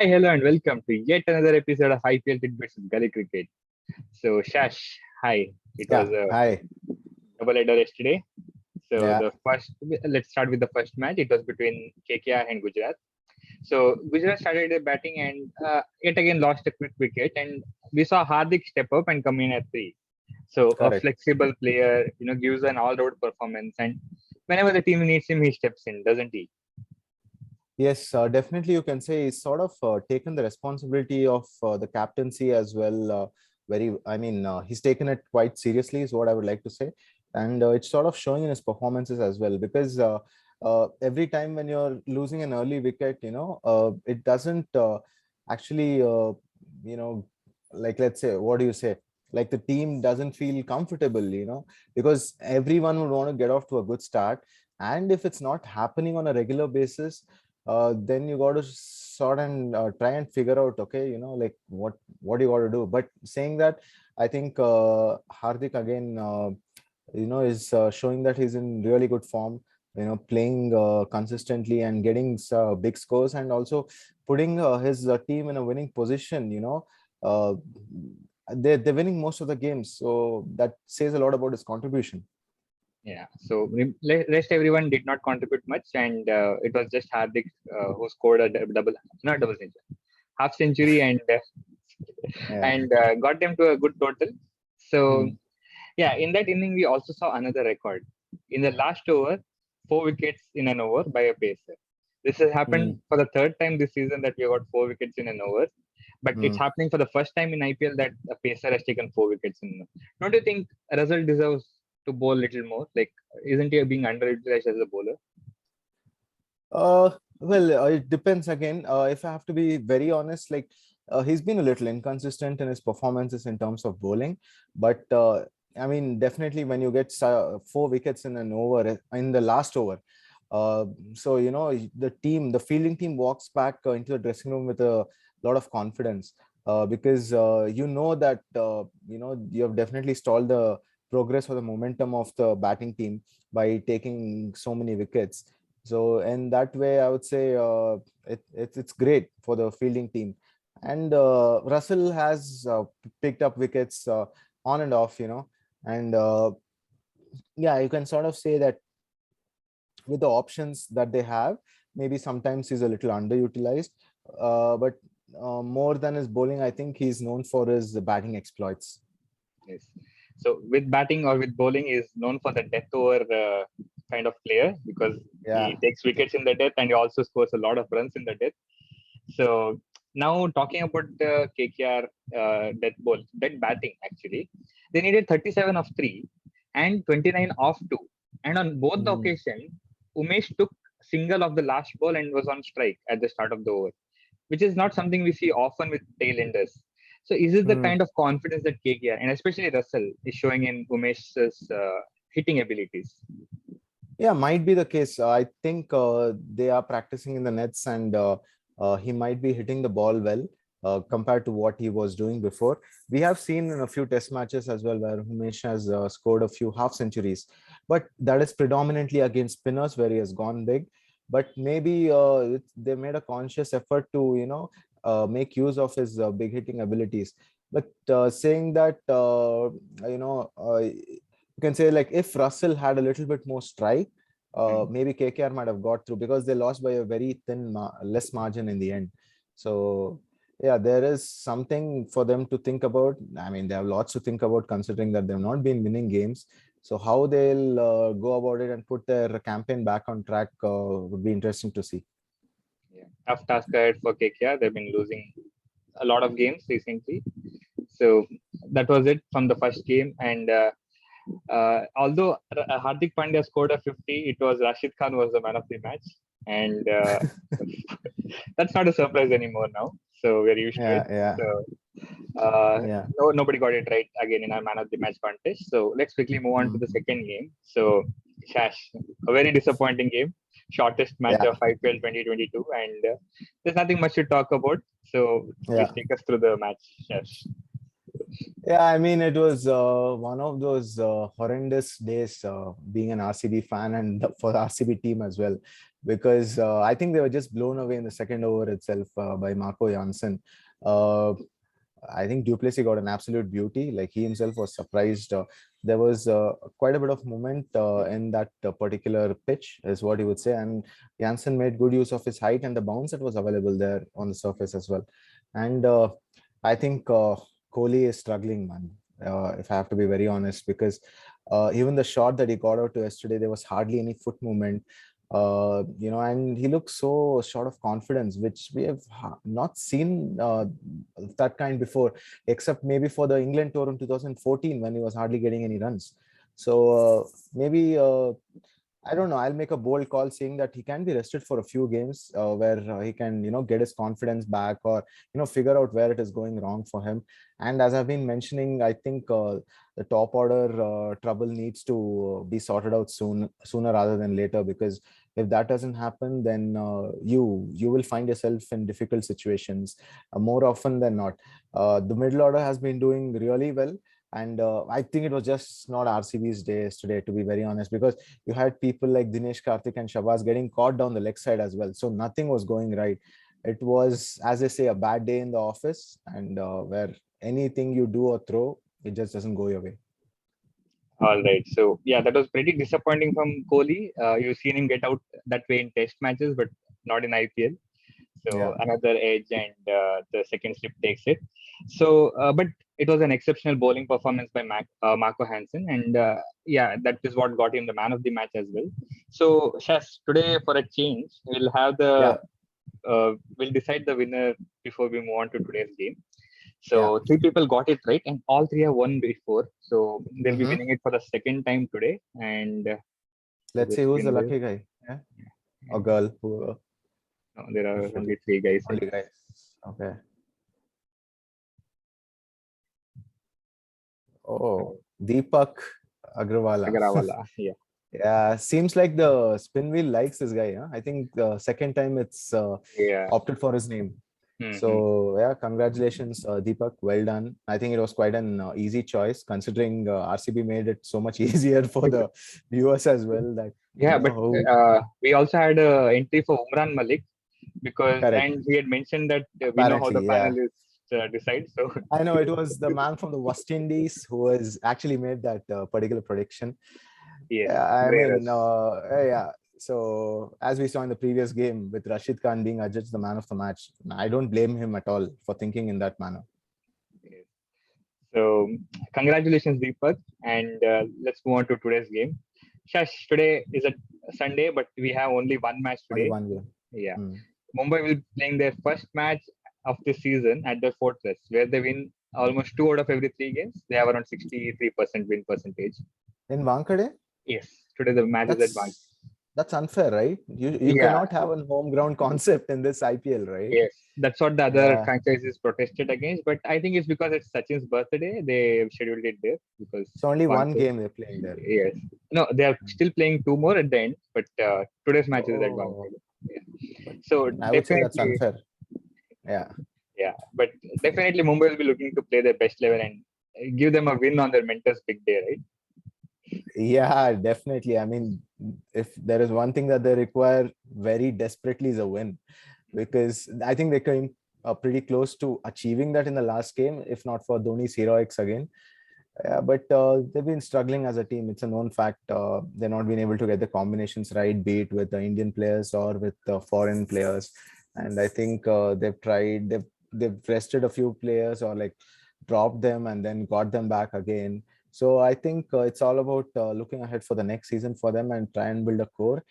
Hi, hello, and welcome to yet another episode of IPL Titbits with Gully Cricket. So, Shash, hi. It was Yeah, a hi. double header yesterday. So, Yeah, let's start with the first match. It was between KKR and Gujarat. So, Gujarat started the batting and yet again lost a quick wicket. And we saw Hardik step up and come in at three. So, a correct. flexible player, gives an all-round performance. And whenever the team needs him, he steps in, doesn't he? Yes, definitely you can say he's sort of taken the responsibility of the captaincy as well. He's taken it quite seriously is what I would like to say. And it's sort of showing in his performances as well because every time when you're losing an early wicket, it doesn't actually, you know, like let's say, what do you say? Like the team doesn't feel comfortable, because everyone would want to get off to a good start. And if it's not happening on a regular basis, then you got to sort and try and figure out, okay, like what you got to do. But saying that, I think Hardik again, is showing that he's in really good form. Playing consistently and getting big scores, and also putting his team in a winning position. Uh, they're winning most of the games, so that says a lot about his contribution. Yeah, so rest everyone did not contribute much, and it was just Hardik who scored a not double century, half century, Yeah. and got them to a good total. So Mm, yeah, in that inning we also saw another record. In the last over, 4 wickets in an over by a pacer. This has happened mm, for the third time this season that we got 4 wickets in an over, but it's mm. happening for the first time in IPL that a pacer has taken 4 wickets in. Don't you think Russell deserves to bowl little more? Like, isn't he being underutilized as a bowler? It depends again. If I have to be very honest, like he's been a little inconsistent in his performances in terms of bowling, but definitely when you get 4 wickets in an over in the last over, uh, so the fielding team walks back into the dressing room with a lot of confidence because that you have definitely stalled the progress or the momentum of the batting team by taking so many wickets. So in that way, I would say it's great for the fielding team. And Russell has picked up wickets on and off, and yeah, you can sort of say that with the options that they have, maybe sometimes he's a little underutilized. But more than his bowling, I think he's known for his batting exploits. Yes. So with batting or with bowling, is known for the death over kind of player because he Yeah. takes wickets in the death and he also scores a lot of runs in the death. So now talking about the KKR death batting actually, they needed 37 of three and 29 off two, and on both the Mm. occasion, Umesh took single of the last ball and was on strike at the start of the over, which is not something we see often with tailenders. So is this the Mm. kind of confidence that KKR and especially Russell is showing in Umesh's hitting abilities? Yeah, might be the case. I think they are practicing in the nets, and he might be hitting the ball well compared to what he was doing before. We have seen in a few test matches as well where Umesh has scored a few half centuries, but that is predominantly against spinners where he has gone big. But maybe they made a conscious effort to, make use of his big hitting abilities. But saying that, you can say like if Russell had a little bit more strike, Hmm. maybe KKR might have got through because they lost by a very thin, less margin in the end. So yeah, there is something for them to think about. I mean, they have lots to think about considering that they've not been winning games. So how they'll go about it and put their campaign back on track would be interesting to see. Yeah. Tough task ahead for KKR. They've been losing a lot of games recently. So that was it from the first game. And although Hardik Pandya scored a 50, it was Rashid Khan was the man of the match. And that's not a surprise anymore now. So we're used to it. Yeah, yeah, So uh, yeah, no, nobody got it right again in our man of the match contest. So let's quickly move on to mm, the second game. So Shash, a very disappointing game, shortest match yeah, of IPL 2022, and there's nothing much to talk about. So please yeah. take us through the match, Shash. Yeah, I mean, it was one of those horrendous days being an RCB fan and for the RCB team as well. because I think they were just blown away in the second over itself by Marco Janssen. Uh, I think Duplessis got an absolute beauty. Like he himself was surprised. There was quite a bit of movement in that particular pitch, is what he would say. And Janssen made good use of his height and the bounce that was available there on the surface as well. And I think Kohli is struggling, man. If I have to be very honest, because even the shot that he got out to yesterday, there was hardly any foot movement. And he looks so short of confidence, which we have not seen that kind before, except maybe for the England tour in 2014 when he was hardly getting any runs. So maybe I don't know. I'll make a bold call saying that he can be rested for a few games where he can, get his confidence back, or figure out where it is going wrong for him. And as I've been mentioning, I think the top order trouble needs to be sorted out sooner rather than later, because if that doesn't happen, then you will find yourself in difficult situations more often than not. The middle order has been doing really well. And I think it was just not RCB's day yesterday, to be very honest, because you had people like Dinesh Karthik and Shabazz getting caught down the leg side as well. So nothing was going right. It was, as they say, a bad day in the office, and where anything you do or throw, it just doesn't go your way. All right. So yeah, that was pretty disappointing from Kohli. You've seen him get out that way in Test matches, but not in IPL. So Yeah. another edge, and the second slip takes it. So, but it was an exceptional bowling performance by Marco Hansen, and yeah, that is what got him the man of the match as well. So, Shas, today for a change, we'll have Yeah. we'll decide the winner before we move on to today's game. Yeah. So three people got it right, and all three have won before. So they'll be Mm-hmm. winning it for the second time today. And Let's see who's the lucky guy. Yeah. Or girl. Who no, there are should only three guys. only guys. Okay. Oh, Deepak Agrawala. Agrawala, yeah. Yeah, seems like the spin wheel likes this guy. Huh? I think second time it's Yeah. opted for his name. Mm-hmm. So yeah, congratulations, Deepak. Well done. I think it was quite an easy choice, considering RCB made it so much easier for the viewers as well. That Yeah, but we also had an entry for Umran Malik, because correct. and he had mentioned that we know how the Apparently, yeah. panelists decide. So I know it was the man from the West Indies who has actually made that particular prediction. yes, Yeah, I Dre mean, Russ. yeah. So as we saw in the previous game with Rashid Khan being adjudged the man of the match, I don't blame him at all for thinking in that manner. Yes. So congratulations, Deepak, and let's move on to today's game. Shash, today is a Sunday, but we have only one match Only today. one game. Yeah, Hmm. Mumbai will be playing their first match of this season at the Fortress, where they win almost 2 out of every 3 games. They have around 63% win percentage. In Wankhede, Yes, today the match is at Wankhede. that's unfair, right? You Yeah, cannot have a home ground concept in this IPL, right? yes, that's what the other Yeah. franchises protested against. But I think it's because it's Sachin's birthday. They scheduled it there because So only one Wankhede. game they're playing there. Yes, no, they are still playing 2 more at the end. But today's match is at Oh, Wankhede. Yeah. but So I would say that's definitely, unfair. Yeah. yeah, but definitely Mumbai will be looking to play their best level and give them a win on their mentor's big day, right? Yeah, definitely. I mean, if there is one thing that they require very desperately is a win, because I think they came pretty close to achieving that in the last game, if not for Dhoni's heroics again. Yeah, but they've been struggling as a team. It's a known fact. They're not been able to get the combinations right, be it with the Indian players or with the foreign players. And I think they've tried. They've rested a few players, or like dropped them and then got them back again. So I think it's all about looking ahead for the next season for them and try and build a core.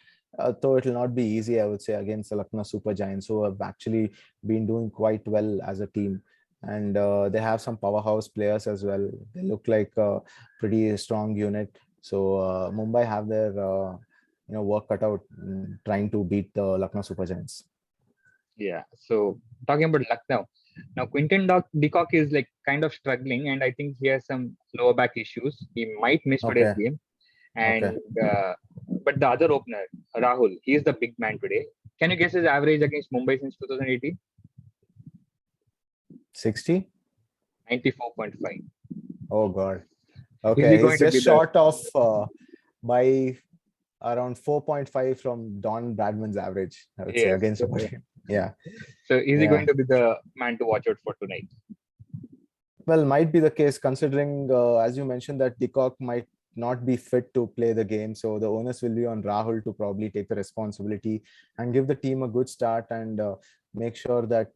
Though it will not be easy, I would say, against the Lucknow Super Giants, who have actually been doing quite well as a team. And they have some powerhouse players as well. They look like a pretty strong unit. So Mumbai have their work cut out, trying to beat the Lucknow Super Giants. Yeah. So talking about Lucknow, now Decock is like kind of struggling, and I think he has some lower back issues. He might miss today's Okay. game. Okay. And but the other opener, Rahul, he is the big man today. Can you guess his average against Mumbai since 2018? 60. 94.5. Oh God. Is he Okay, going he's to be just the short of by around 4.5 from Don Bradman's average, I would say, Yes. against Mumbai. Yeah. So is he Yeah. going to be the man to watch out for tonight? Well, might be the case considering, as you mentioned, that Decock might not be fit to play the game. So the onus will be on Rahul to probably take the responsibility and give the team a good start and make sure that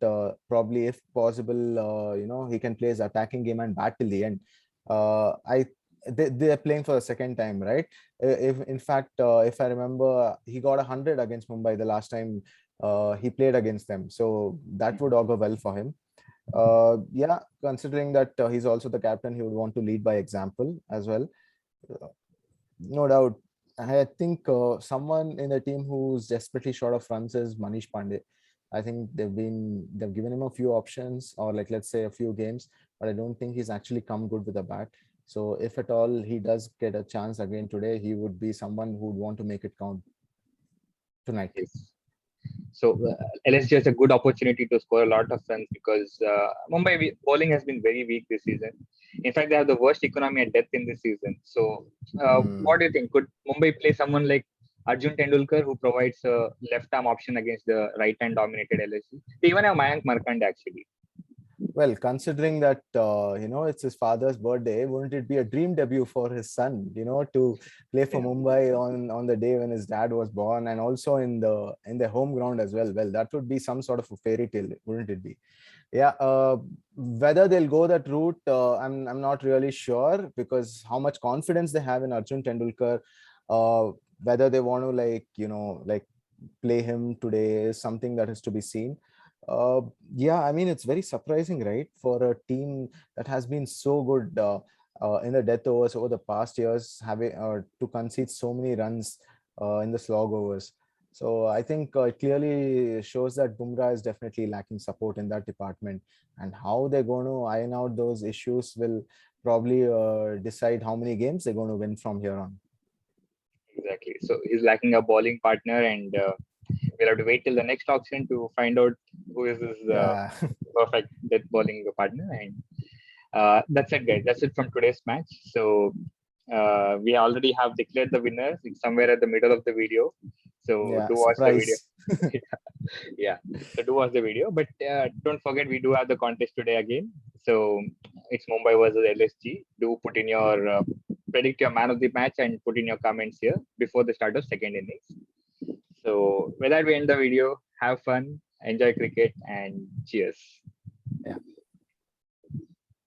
probably, if possible, he can play his attacking game and bat till the end. They are playing for the second time, right? If in fact, if I remember, he got 100 against Mumbai the last time he played against them. So that would augur well for him. Yeah, considering that he's also the captain, he would want to lead by example as well. Uh, no doubt. I think someone in the team who's desperately short of runs is Manish Pandey. I think they've given him a few options, or like, let's say, a few games, but I don't think he's actually come good with a bat. So if at all he does get a chance again today, he would be someone who would want to make it count tonight. Yes. So LSG has a good opportunity to score a lot of runs because Mumbai bowling has been very weak this season. In fact, they have the worst economy at depth in this season. So, what do you think? Could Mumbai play someone like Arjun Tendulkar, who provides a left-arm option against the right-hand dominated LSG? They even have Mayank Markande actually. Well, considering that it's his father's birthday, wouldn't it be a dream debut for his son? To play for Yeah. Mumbai on the day when his dad was born, and also in their home ground as well. Well, that would be some sort of a fairy tale, wouldn't it be? Yeah. Whether they'll go that route, I'm not really sure, because how much confidence they have in Arjun Tendulkar, whether they want to like play him today is something that is to be seen. Uh, yeah, I mean, it's very surprising, right? For a team that has been so good in the death overs over the past years, having to concede so many runs in the slog overs. So I think it clearly shows that Bumrah is definitely lacking support in that department, and how they're going to iron out those issues will probably decide how many games they're going to win from here on. Exactly. So he's lacking a bowling partner, and we'll have to wait till the next auction to find out who is his Yeah. perfect death bowling partner. And that's it, guys. That's it from today's match. So we already have declared the winners. It's somewhere at the middle of the video. So Yeah, do watch the video. surprise. Yeah. So do watch the video. But don't forget, we do have the contest today again. So it's Mumbai versus LSG. Do put in your predict your man of the match and put in your comments here before the start of second innings. So with that, we end the video. Have fun, enjoy cricket, and cheers.